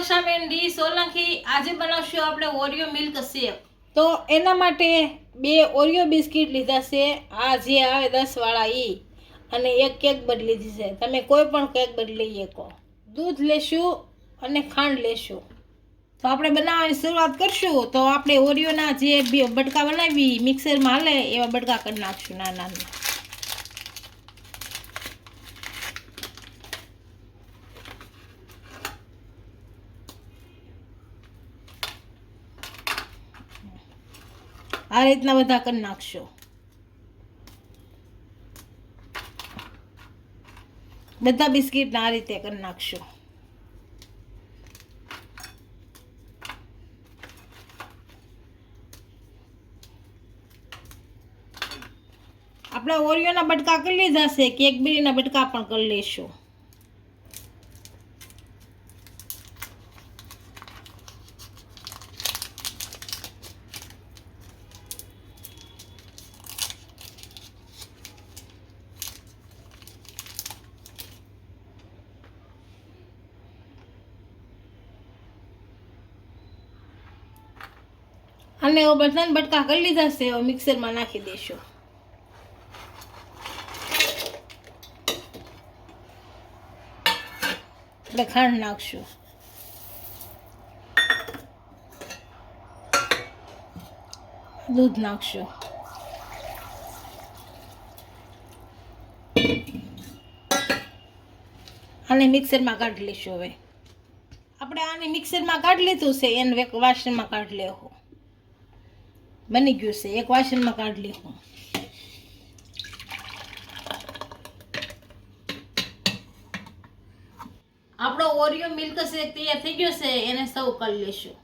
કક્ષાબેન D Solanki આજે બનાવશું આપણે ઓરિયો મિલ્ક શેક। તો એના માટે 2 ઓરિયો બિસ્કિટ લીધા છે, આ જે આવે 10 વાળા ઈ, અને એક કેક બદલી લીધી છે। તમે કોઈ પણ કેક બદલી શકો। દૂધ લેશું અને ખાંડ લેશું। તો આપણે બનાવવાની શરૂઆત કરશું। તો આપણે ઓરિયોના જે બટકા બનાવી મિક્સરમાં હાલે એવા બટકા કરી નાખશું નાના નાના। આ રીતના બધા કરી નાખશો। બધા બિસ્કિટને આ રીતે કરી નાખશો। આપણે ઓરિયોના બટકા કરી લીધા છે, કેકબેરીના બટકા પણ કરી લઈશું। અને બધા બટકા કરી લીધા છે, હવે મિક્સરમાં નાખી દઈશું। આપણે ખાંડ નાખશું, દૂધ નાખશું, આને મિક્સરમાં કાઢી લઈશું। હવે આપણે આને મિક્સરમાં કાઢી લીધું છે, એને એક વાસણમાં કાઢી લેવું। બની ગયું છે, એક વાસણમાં કાઢી લેવું। આપણો ઓરિયો મિલ્ક શેક તૈયાર થઈ ગયો છે, એને સર્વ કરી લેશું।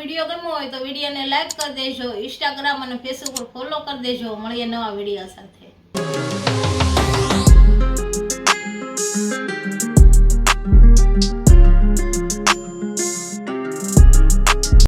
વિડીયો ગમ્યો હોય તો વિડીયોને લાઈક કરી દેજો, ઇન્સ્ટાગ્રામ અને ફેસબુક પર ફોલો કરી દેજો। મળીએ નવા વિડીયો સાથે।